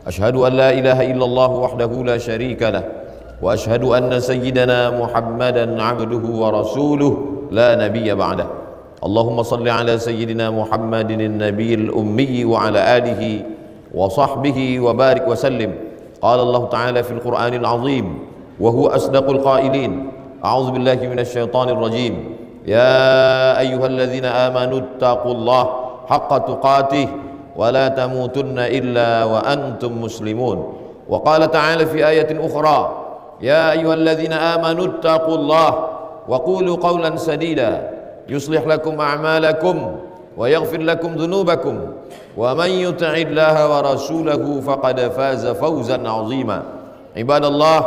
أشهد أن لا إله إلا الله وحده لا شريك له وأشهد أن سيدنا محمدا عبده ورسوله لا نبي بعده. اللهم صل على سيدنا محمد النبي الأمي وعلى آله وصحبه وبارك وسلم. قال الله تعالى في القرآن العظيم وهو أصدق القائلين: أعوذ بالله من الشيطان الرجيم. يا أيها الذين آمنوا اتقوا الله حق تقاته ولا تموتن إلا وأنتم مسلمون. وقال تعالى في آية أخرى: يا أيها الذين آمنوا اتقوا الله وقولوا قولا سديدا يصلح لكم أعمالكم ويغفر لكم ذنوبكم ومن يطع الله ورسوله فقد فاز فوزا عظيما. عباد الله،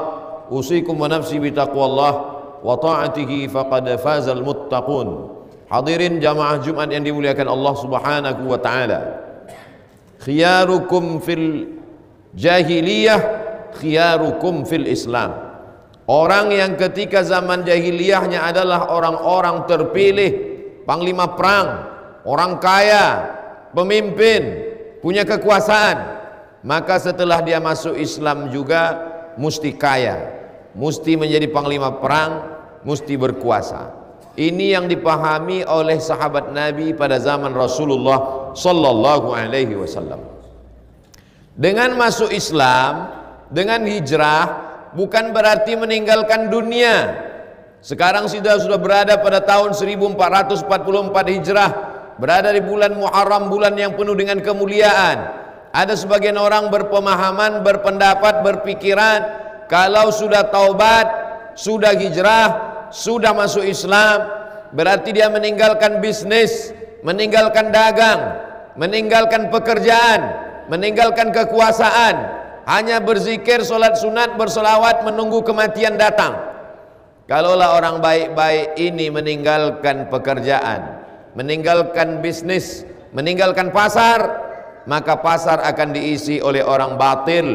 أوصيكم ونفسي بتقوى الله وطاعته فقد فاز المتقون. Hadirin jamaah Jumat yang dimuliakan Allah Subhanahu wa taala. Khiyarukum fil jahiliyah, khiyarukum fil Islam. Orang yang ketika zaman jahiliyahnya adalah orang-orang terpilih, panglima perang, orang kaya, pemimpin, punya kekuasaan, maka setelah dia masuk Islam juga mesti kaya, mesti menjadi panglima perang, mesti berkuasa. Ini yang dipahami oleh sahabat Nabi pada zaman Rasulullah sallallahu alaihi wasallam. Dengan masuk Islam, dengan hijrah, bukan berarti meninggalkan dunia. Sekarang sudah berada pada tahun 1444 Hijrah, berada di bulan Muharram, bulan yang penuh dengan kemuliaan. Ada sebagian orang berpemahaman, berpendapat, berpikiran, kalau sudah taubat, sudah hijrah, sudah masuk Islam, berarti dia meninggalkan bisnis, meninggalkan dagang, meninggalkan pekerjaan, meninggalkan kekuasaan, hanya berzikir, sholat sunat, berselawat, menunggu kematian datang. Kalaulah orang baik-baik ini meninggalkan pekerjaan, meninggalkan bisnis, meninggalkan pasar, maka pasar akan diisi oleh orang batil,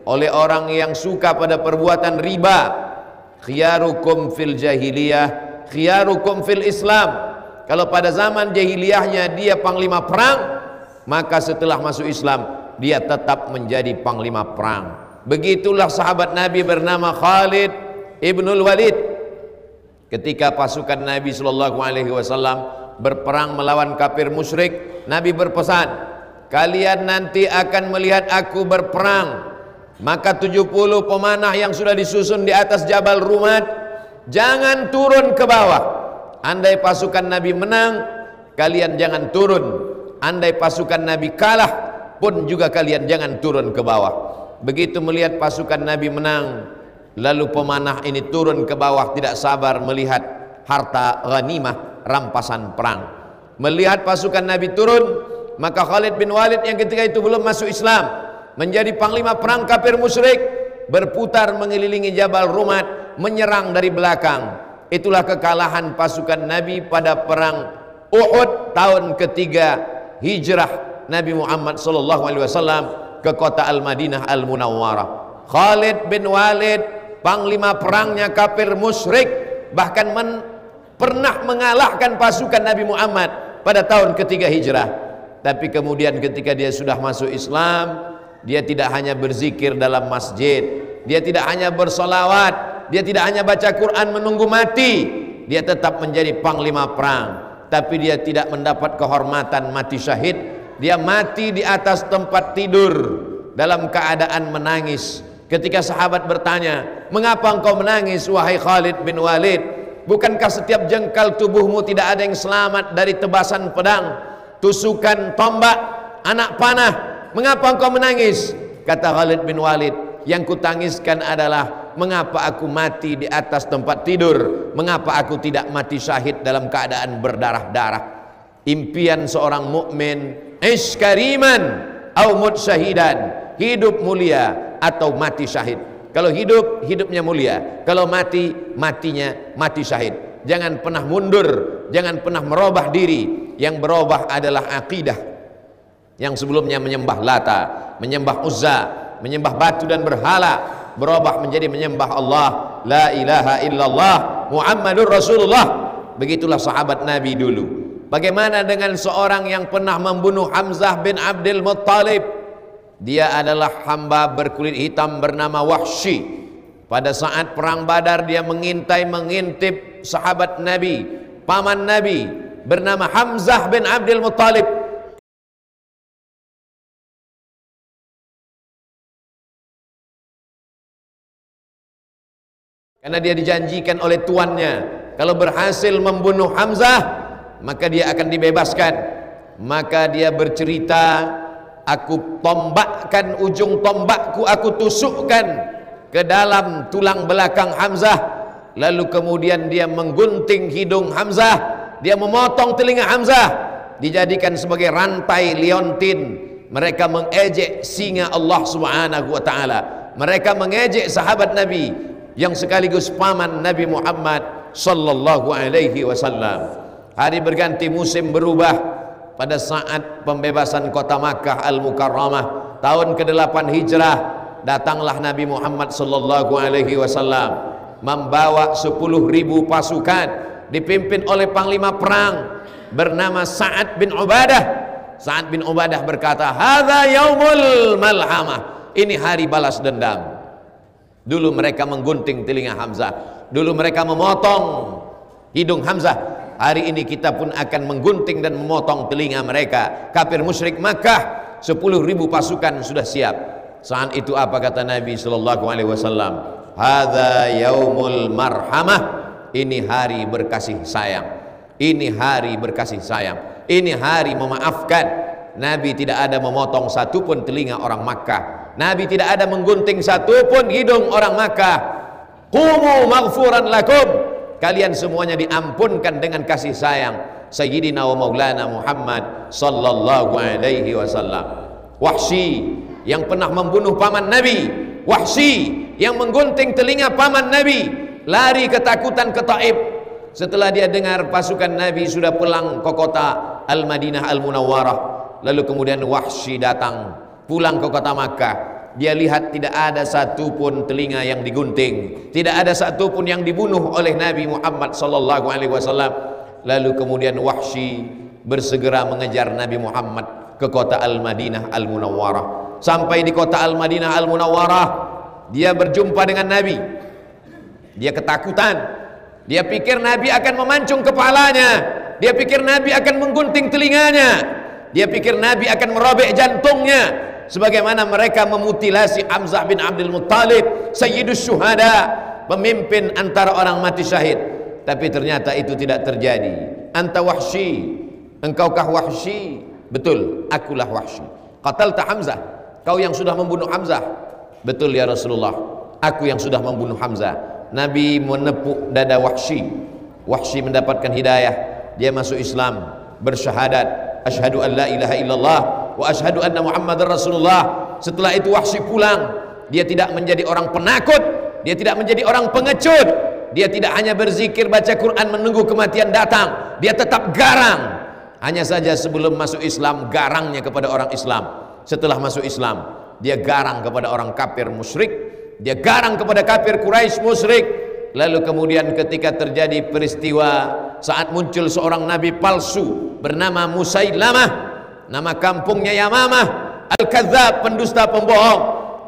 oleh orang yang suka pada perbuatan riba. Khiyarukum fil jahiliyah, khiyarukum fil Islam. Kalau pada zaman jahiliyahnya dia panglima perang, maka setelah masuk Islam dia tetap menjadi panglima perang. Begitulah sahabat Nabi bernama Khalid ibnul Walid. Ketika pasukan Nabi sallallahu alaihi wasallam berperang melawan kafir musyrik, Nabi berpesan, kalian nanti akan melihat aku berperang. Maka 70 pemanah yang sudah disusun di atas Jabal Rumat jangan turun ke bawah. Andai pasukan Nabi menang, kalian jangan turun. Andai pasukan Nabi kalah pun juga kalian jangan turun ke bawah. Begitu melihat pasukan Nabi menang, lalu pemanah ini turun ke bawah, tidak sabar melihat harta ghanimah, rampasan perang. Melihat pasukan Nabi turun, maka Khalid bin Walid yang ketika itu belum masuk Islam, menjadi panglima perang kafir musyrik, berputar mengelilingi Jabal Rumat, menyerang dari belakang. Itulah kekalahan pasukan Nabi pada perang Uhud tahun ketiga hijrah Nabi Muhammad sallallahu alaihi wasallam ke kota Al-Madinah Al-Munawwarah. Khalid bin Walid, panglima perangnya kafir musyrik, bahkan pernah mengalahkan pasukan Nabi Muhammad pada tahun ketiga hijrah. Tapi kemudian ketika dia sudah masuk Islam, dia tidak hanya berzikir dalam masjid, dia tidak hanya bersolawat, dia tidak hanya baca Quran menunggu mati, dia tetap menjadi panglima perang. Tapi dia tidak mendapat kehormatan mati syahid. Dia mati di atas tempat tidur dalam keadaan menangis. Ketika sahabat bertanya, mengapa engkau menangis wahai Khalid bin Walid? Bukankah setiap jengkal tubuhmu tidak ada yang selamat dari tebasan pedang, tusukan tombak, anak panah? Mengapa engkau menangis? Kata Khalid bin Walid, yang kutangiskan adalah mengapa aku mati di atas tempat tidur, mengapa aku tidak mati syahid dalam keadaan berdarah-darah. Impian seorang mukmin, ish kariman au mut syahidan, hidup mulia atau mati syahid. Kalau hidup, hidupnya mulia. Kalau mati, matinya mati syahid. Jangan pernah mundur, jangan pernah merubah diri. Yang berubah adalah akidah. Yang sebelumnya menyembah Lata, menyembah Uzza, menyembah batu dan berhala, berubah menjadi menyembah Allah, la ilaha illallah Muhammadur Rasulullah. Begitulah sahabat Nabi dulu. Bagaimana dengan seorang yang pernah membunuh Hamzah bin Abdul Muttalib? Dia adalah hamba berkulit hitam bernama Wahsy. Pada saat perang Badar dia mengintip sahabat Nabi, paman Nabi bernama Hamzah bin Abdul Muttalib. Karena dia dijanjikan oleh tuannya, kalau berhasil membunuh Hamzah, maka dia akan dibebaskan. Maka dia bercerita, aku tombakkan ujung tombakku, aku tusukkan ke dalam tulang belakang Hamzah. Lalu kemudian dia menggunting hidung Hamzah, dia memotong telinga Hamzah, dijadikan sebagai rantai liontin. Mereka mengejek singa Allah Subhanahu wa ta'ala. Mereka mengejek sahabat Nabi yang sekaligus paman Nabi Muhammad sallallahu alaihi wasallam. Hari berganti, musim berubah. Pada saat pembebasan kota Makkah Al-Mukarramah tahun ke-8 Hijrah, datanglah Nabi Muhammad sallallahu alaihi wasallam membawa 10.000 pasukan dipimpin oleh panglima perang bernama Sa'ad bin Ubadah. Sa'ad bin Ubadah berkata, "Hadza yaumul malhamah." Ini hari balas dendam. Dulu mereka menggunting telinga Hamzah, dulu mereka memotong hidung Hamzah. Hari ini kita pun akan menggunting dan memotong telinga mereka. Kafir musyrik Makkah, 10.000 pasukan sudah siap. Saat itu apa kata Nabi sallallahu alaihi wasallam? Hadza yaumul marhamah. Ini hari berkasih sayang. Ini hari berkasih sayang. Ini hari memaafkan. Nabi tidak ada memotong satupun telinga orang Makkah. Nabi tidak ada menggunting satupun hidung orang Makkah. Qumu maghfuran lakum. Kalian semuanya diampunkan dengan kasih sayang Sayyidina wa Maulana Muhammad sallallahu alaihi wasallam. Wahsy yang pernah membunuh paman Nabi, Wahsy yang menggunting telinga paman Nabi, lari ketakutan ke Taif. Setelah dia dengar pasukan Nabi sudah pulang ke kota Al-Madinah Al-Munawwarah, lalu kemudian Wahsy datang pulang ke kota Makkah. Dia lihat tidak ada satupun telinga yang digunting, tidak ada satupun yang dibunuh oleh Nabi Muhammad sallallahu alaihi wasallam. Lalu kemudian Wahsy bersegera mengejar Nabi Muhammad ke kota Al-Madinah Al-Munawwarah. Sampai di kota Al-Madinah Al-Munawwarah, dia berjumpa dengan Nabi. Dia ketakutan. Dia pikir Nabi akan memancung kepalanya. Dia pikir Nabi akan menggunting telinganya. Dia pikir Nabi akan merobek jantungnya, sebagaimana mereka memutilasi Hamzah bin Abdul Muttalib, Sayyidus Syuhada, pemimpin antara orang mati syahid. Tapi ternyata itu tidak terjadi. Anta Wahsy, engkaukah Wahsy? Betul, akulah Wahsy. Qatalta Hamzah, kau yang sudah membunuh Hamzah. Betul ya Rasulullah, aku yang sudah membunuh Hamzah. Nabi menepuk dada Wahsy. Wahsy mendapatkan hidayah. Dia masuk Islam, bersyahadat, asyhadu an la ilaha illallah wa asyhadu anna Muhammadar Rasulullah. Setelah itu Wahsy pulang. Dia tidak menjadi orang penakut, dia tidak menjadi orang pengecut. Dia tidak hanya berzikir baca Quran menunggu kematian datang. Dia tetap garang. Hanya saja sebelum masuk Islam garangnya kepada orang Islam. Setelah masuk Islam dia garang kepada orang kafir musyrik. Dia garang kepada kafir Quraisy musyrik. Lalu kemudian ketika terjadi peristiwa saat muncul seorang nabi palsu bernama Musailamah, nama kampungnya Yamamah, Al-Kadzdzab, pendusta pembohong.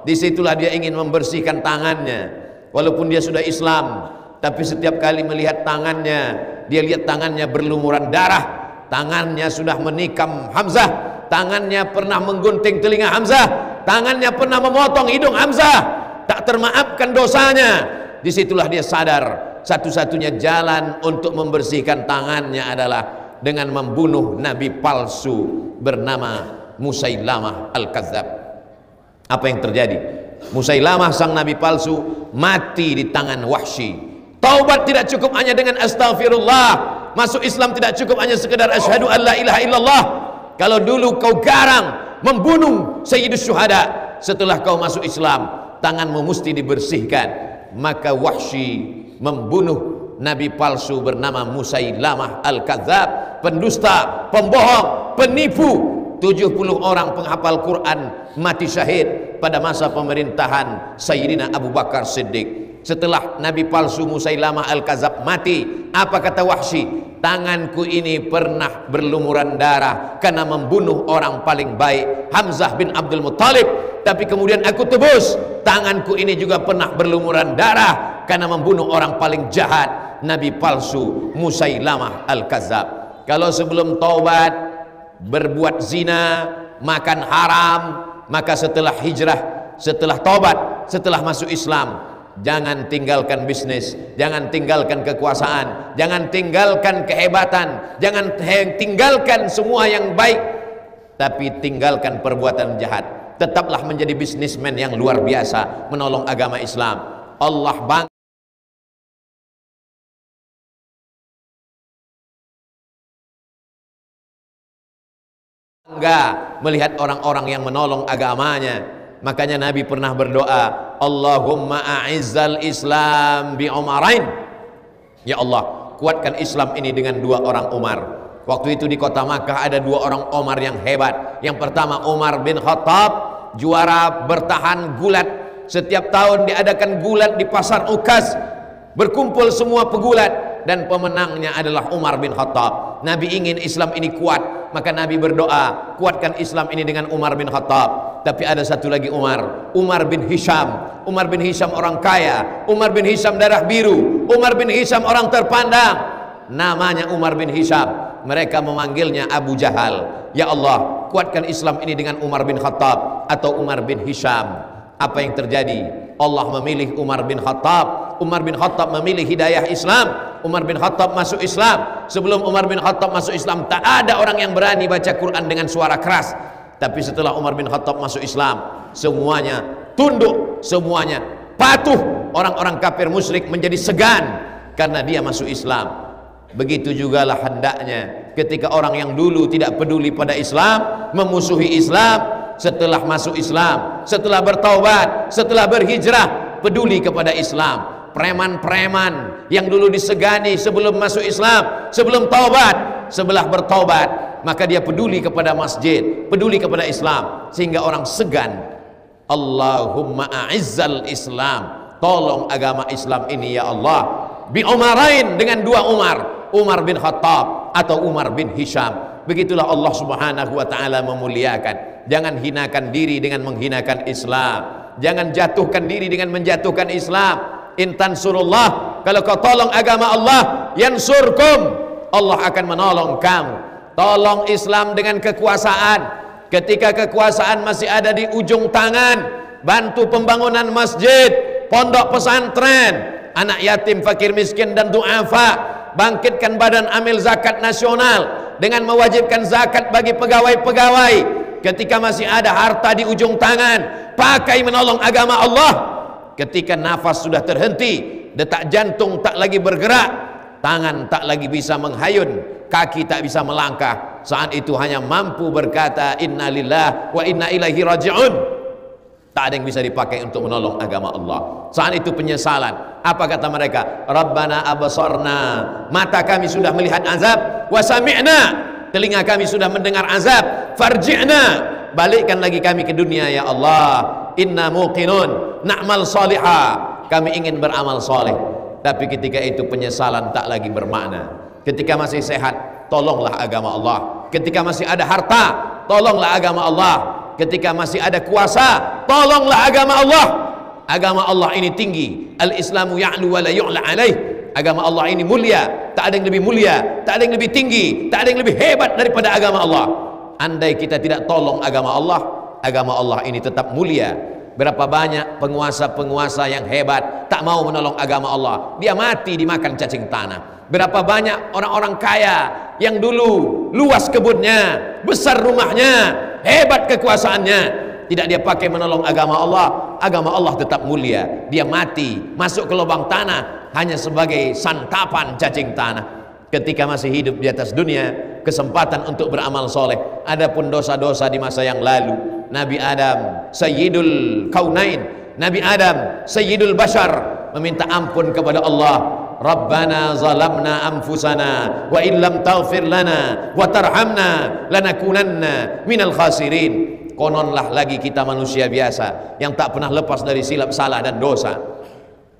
Disitulah dia ingin membersihkan tangannya. Walaupun dia sudah Islam, tapi setiap kali melihat tangannya, dia lihat tangannya berlumuran darah. Tangannya sudah menikam Hamzah, tangannya pernah menggunting telinga Hamzah, tangannya pernah memotong hidung Hamzah. Tak termaafkan dosanya. Disitulah dia sadar satu-satunya jalan untuk membersihkan tangannya adalah dengan membunuh nabi palsu bernama Musailamah Al-Kadzdzab. Apa yang terjadi? Musailamah sang nabi palsu mati di tangan Wahsy. Taubat tidak cukup hanya dengan astaghfirullah. Masuk Islam tidak cukup hanya sekedar asyhadu an la ilaha illallah. Kalau dulu kau garang membunuh Sayyidus Syuhada, setelah kau masuk Islam tanganmu mesti dibersihkan. Maka Wahsy membunuh nabi palsu bernama Musailamah Al-Kadzdzab, pendusta, pembohong, penipu. 70 orang penghafal Quran mati syahid pada masa pemerintahan Sayyidina Abu Bakar Siddiq. Setelah Nabi palsu Musailamah Al-Kadzab mati, apa kata Wahsy? Tanganku ini pernah berlumuran darah karena membunuh orang paling baik, Hamzah bin Abdul Muttalib, tapi kemudian aku tebus. Tanganku ini juga pernah berlumuran darah karena membunuh orang paling jahat, Nabi palsu Musailamah Al-Kadzab. Kalau sebelum taubat berbuat zina, makan haram, maka setelah hijrah, setelah taubat, setelah masuk Islam, jangan tinggalkan bisnis, jangan tinggalkan kekuasaan, jangan tinggalkan kehebatan, jangan tinggalkan semua yang baik, tapi tinggalkan perbuatan jahat. Tetaplah menjadi bisnismen yang luar biasa, menolong agama Islam. Allah bangga melihat orang-orang yang menolong agamanya. Makanya Nabi pernah berdoa, Allahumma a'izzal Islam bi Umarain. Ya Allah, kuatkan Islam ini dengan dua orang Umar. Waktu itu di kota Makkah ada dua orang Umar yang hebat. Yang pertama Umar bin Khattab, juara bertahan gulat. Setiap tahun diadakan gulat di pasar Ukaz, berkumpul semua pegulat, dan pemenangnya adalah Umar bin Khattab. Nabi ingin Islam ini kuat, maka Nabi berdoa, kuatkan Islam ini dengan Umar bin Khattab. Tapi ada satu lagi Umar, Umar bin Hisham. Umar bin Hisham orang kaya, Umar bin Hisham darah biru, Umar bin Hisham orang terpandang, namanya Umar bin Hisham. Mereka memanggilnya Abu Jahal. Ya Allah, kuatkan Islam ini dengan Umar bin Khattab atau Umar bin Hisham. Apa yang terjadi? Allah memilih Umar bin Khattab. Umar bin Khattab memilih hidayah Islam. Umar bin Khattab masuk Islam. Sebelum Umar bin Khattab masuk Islam, tak ada orang yang berani baca Quran dengan suara keras. Tapi setelah Umar bin Khattab masuk Islam, semuanya tunduk, semuanya patuh. Orang-orang kafir musyrik menjadi segan karena dia masuk Islam. Begitu jugalah hendaknya ketika orang yang dulu tidak peduli pada Islam, memusuhi Islam, setelah masuk Islam, setelah bertaubat, setelah berhijrah, peduli kepada Islam. Preman-preman yang dulu disegani sebelum masuk Islam, sebelum taubat, setelah bertaubat, maka dia peduli kepada masjid, peduli kepada Islam, sehingga orang segan. Allahumma a'izzal Islam, tolong agama Islam ini ya Allah, bi Umarain, dengan dua Umar, Umar bin Khattab atau Umar bin Hisham. Begitulah Allah subhanahu wa ta'ala memuliakan. Jangan hinakan diri dengan menghinakan Islam, jangan jatuhkan diri dengan menjatuhkan Islam. Intan surullah, kalau kau tolong agama Allah, yansurkum, Allah akan menolong kamu. Tolong Islam dengan kekuasaan. Ketika kekuasaan masih ada di ujung tangan, bantu pembangunan masjid, pondok pesantren, anak yatim, fakir miskin dan du'afa. Bangkitkan badan amil zakat nasional dengan mewajibkan zakat bagi pegawai-pegawai. Ketika masih ada harta di ujung tangan, pakai menolong agama Allah. Ketika nafas sudah terhenti, detak jantung tak lagi bergerak, tangan tak lagi bisa menghayun, kaki tak bisa melangkah, saat itu hanya mampu berkata inna lillah wa inna ilaihi raji'un. Tak ada yang bisa dipakai untuk menolong agama Allah. Saat itu penyesalan. Apa kata mereka? Rabbana abasarna, mata kami sudah melihat azab, wa sami'na, telinga kami sudah mendengar azab, farji'na, balikkan lagi kami ke dunia ya Allah. Inna muqinun na'mal salihah, kami ingin beramal soleh. Tapi ketika itu penyesalan tak lagi bermakna. Ketika masih sehat, tolonglah agama Allah. Ketika masih ada harta, tolonglah agama Allah. Ketika masih ada kuasa, tolonglah agama Allah. Agama Allah ini tinggi. Al-Islamu ya'lu wa la yu'la alaih. Agama Allah ini mulia, tak ada yang lebih mulia, tak ada yang lebih tinggi, tak ada yang lebih hebat daripada agama Allah. Andai kita tidak tolong agama Allah, agama Allah ini tetap mulia. Berapa banyak penguasa-penguasa yang hebat tak mau menolong agama Allah, dia mati dimakan cacing tanah. Berapa banyak orang-orang kaya yang dulu luas kebunnya, besar rumahnya, hebat kekuasaannya, tidak dia pakai menolong agama Allah, agama Allah tetap mulia. Dia mati masuk ke lubang tanah hanya sebagai santapan cacing tanah. Ketika masih hidup di atas dunia, kesempatan untuk beramal soleh. Adapun dosa-dosa di masa yang lalu, Nabi Adam Sayyidul Kaunain, Nabi Adam Sayyidul Bashar, meminta ampun kepada Allah. Rabbana zalamna anfusana wa illam taghfir lana wa tarhamna lanakunanna minal khasirin. Kononlah lagi kita manusia biasa yang tak pernah lepas dari silap, salah dan dosa.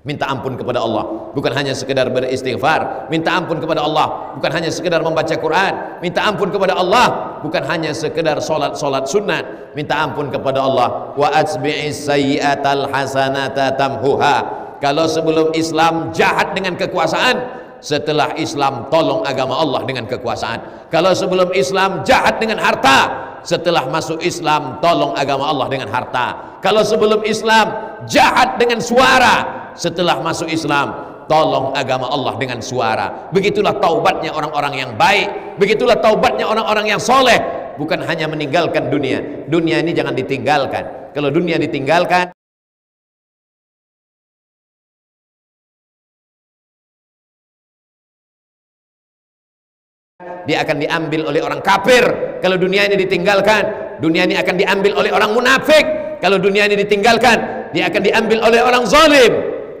Minta ampun kepada Allah, bukan hanya sekedar beristighfar. Minta ampun kepada Allah, bukan hanya sekedar membaca Quran. Minta ampun kepada Allah, bukan hanya sekedar solat sunat. Minta ampun kepada Allah. Wa atsbi'is sayyi'atal hasanata tamhuha. Kalau sebelum Islam jahat dengan kekuasaan, setelah Islam tolong agama Allah dengan kekuasaan. Kalau sebelum Islam jahat dengan harta, setelah masuk Islam tolong agama Allah dengan harta. Kalau sebelum Islam jahat dengan suara, setelah masuk Islam tolong agama Allah dengan suara. Begitulah taubatnya orang-orang yang baik, begitulah taubatnya orang-orang yang soleh. Bukan hanya meninggalkan dunia. Dunia ini jangan ditinggalkan. Kalau dunia ditinggalkan, dia akan diambil oleh orang kafir. Kalau dunia ini ditinggalkan, dunia ini akan diambil oleh orang munafik. Kalau dunia ini ditinggalkan, dia akan diambil oleh orang zalim.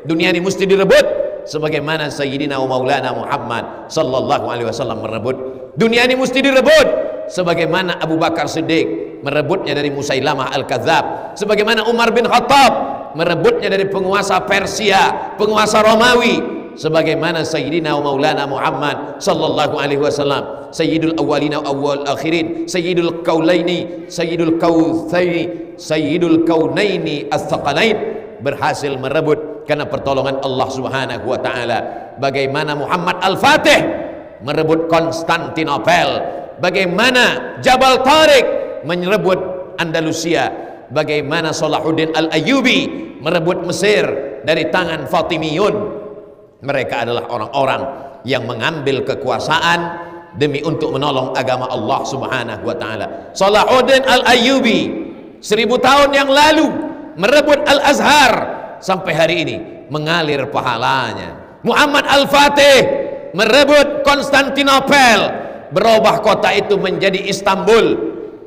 Dunia ini mesti direbut sebagaimana Sayyidina wa Maulana Muhammad sallallahu alaihi wasallam merebut. Dunia ini mesti direbut sebagaimana Abu Bakar Siddiq merebutnya dari Musailamah Al-Kadzab, sebagaimana Umar bin Khattab merebutnya dari penguasa Persia, penguasa Romawi, sebagaimana Sayyidina wa Maulana Muhammad sallallahu alaihi wasallam, Sayyidul Awwalina wa Awwal Akhirin, Sayyidul Kaulaini, Sayyidul Kautsaini, Sayyidul Kaunaini Ats-Tsaqalain, berhasil merebut karena pertolongan Allah Subhanahu wa taala. Bagaimana Muhammad Al-Fatih merebut Konstantinopel, bagaimana Jabal Tariq merebut Andalusia, bagaimana Salahuddin Al-Ayyubi merebut Mesir dari tangan Fatimiyun. Mereka adalah orang-orang yang mengambil kekuasaan demi untuk menolong agama Allah Subhanahu wa taala. Salahuddin Al-Ayyubi 1000 tahun yang lalu merebut Al-Azhar, sampai hari ini mengalir pahalanya. Muhammad Al-Fatih merebut Konstantinopel, berubah kota itu menjadi Istanbul,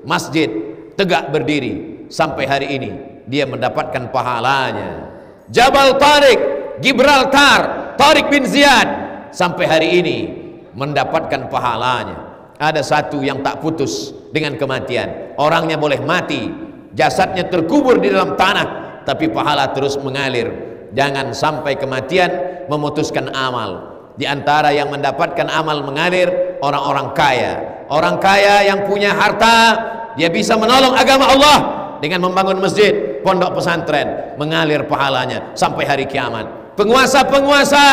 masjid tegak berdiri, sampai hari ini dia mendapatkan pahalanya. Jabal Tariq, Gibraltar, Tariq bin Ziyad, sampai hari ini mendapatkan pahalanya. Ada satu yang tak putus dengan kematian, orangnya boleh mati, jasadnya terkubur di dalam tanah, tapi pahala terus mengalir. Jangan sampai kematian memutuskan amal. Di antara yang mendapatkan amal mengalir, orang-orang kaya. Orang kaya yang punya harta, dia bisa menolong agama Allah dengan membangun masjid, pondok pesantren, mengalir pahalanya sampai hari kiamat. Penguasa-penguasa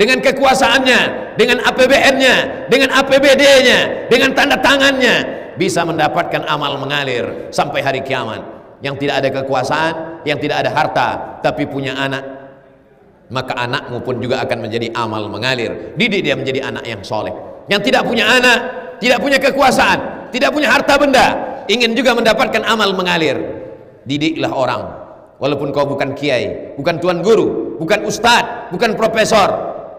dengan kekuasaannya, dengan APBN-nya, dengan APBD-nya, dengan tanda tangannya, bisa mendapatkan amal mengalir sampai hari kiamat. Yang tidak ada kekuasaan, yang tidak ada harta, tapi punya anak, maka anakmu pun juga akan menjadi amal mengalir. Didik dia menjadi anak yang soleh. Yang tidak punya anak, tidak punya kekuasaan, tidak punya harta benda, ingin juga mendapatkan amal mengalir, didiklah orang. Walaupun kau bukan kiai, bukan tuan guru, bukan ustadz, bukan profesor,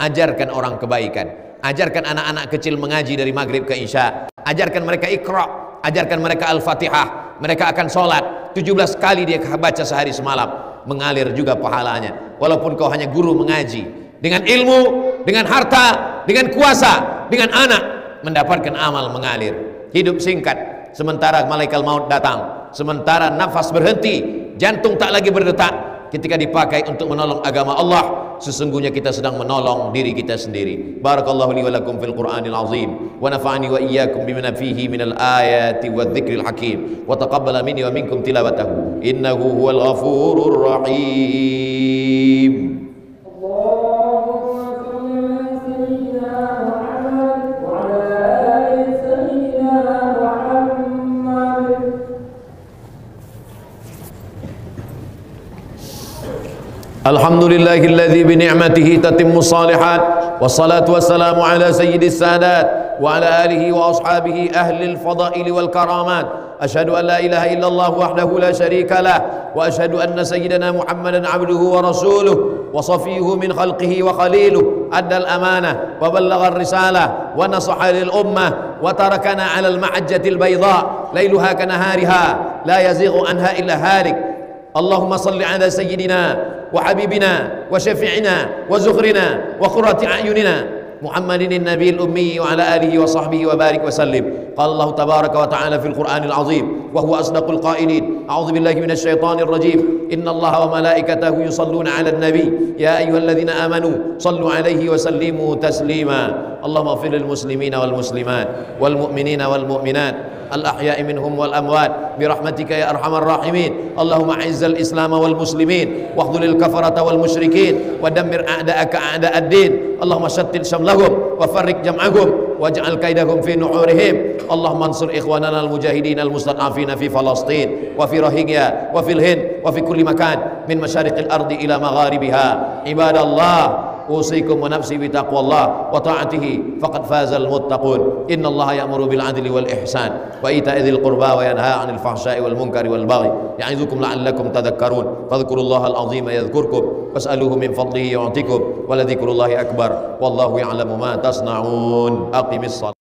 ajarkan orang kebaikan. Ajarkan anak-anak kecil mengaji dari maghrib ke isya. Ajarkan mereka Iqra, ajarkan mereka Al-Fatihah. Mereka akan sholat 17 kali dia baca sehari semalam, mengalir juga pahalanya. Walaupun kau hanya guru mengaji, dengan ilmu, dengan harta, dengan kuasa, dengan anak, mendapatkan amal mengalir. Hidup singkat, sementara malaikat maut datang, sementara nafas berhenti, jantung tak lagi berdetak. Ketika dipakai untuk menolong agama Allah, sesungguhnya kita sedang menolong diri kita sendiri. Barakallahu li wa lakum fil Qur'anil azim, wa nafa'ani wa iyyakum bima fihi minal ayati wadh-dhikril hakim, wa taqabbala minni wa minkum tilawatahu, innahu huwal ghafurur rahim. Alhamdulillahilladzi bi ni'matihi tatimmus shalihat, wassalatu wassalamu ala sayyidis sadat wa ala alihi wa ashabihi ahlil fadaili wal karamat. Asyhadu an la ilaha illallah wahdahu la syarika lah, wa asyhadu anna sayyidana Muhammadan abduhu wa rasuluh wa safiyuhu min khalqihi wa khaliluh. Addal amanah wa ballagha ar-risalah wa nasaha lil ummah wa tarakana 'alal mahajjatil bayda lailuha kanahariha la yazighu anha illa halik. Allahumma salli ala sayyidina wa habibina wa syafi'ina wa zukhrina wa qurrati a'yunina محمد النبي الأمي وعلى آله وصحبه وبارك وسلم. قال الله تبارك وتعالى في القرآن العظيم وهو أصدق القائلين: أعوذ بالله من الشيطان الرجيم، إن الله وملائكته يصلون على النبي يا أيها الذين آمنوا صلوا عليه وسلموا تسليما. اللهم اغفر للمسلمين والمسلمات والمؤمنين والمؤمنات الأحياء منهم والأموات برحمتك يا أرحم الراحمين. اللهم أعز الإسلام والمسلمين واخذل الكفرة والمشركين ودمر أعداءك أعداء الدين. اللهم شتت شملهم وفرق جمعهم واجعل كيدهم في نحورهم. اللهم انصر إخواننا المجاهدين المستضعفين في فلسطين وفي روهينيا وفي الهند وفي كل مكان من مشارق الأرض إلى مغاربها. عباد الله، أوصيكم ونفسي بتقوى الله وطاعته فقد فاز المتقون. إن الله يأمر بالعدل والإحسان وإيتاء ذي القربى وينهى عن الفحشاء والمنكر والبغي يعظكم لعلكم تذكرون. فاذكروا الله العظيم يذكركم واسألوه من فضله يعطيكم ولذكر الله أكبر والله يعلم ما تصنعون. أقم الصلاة.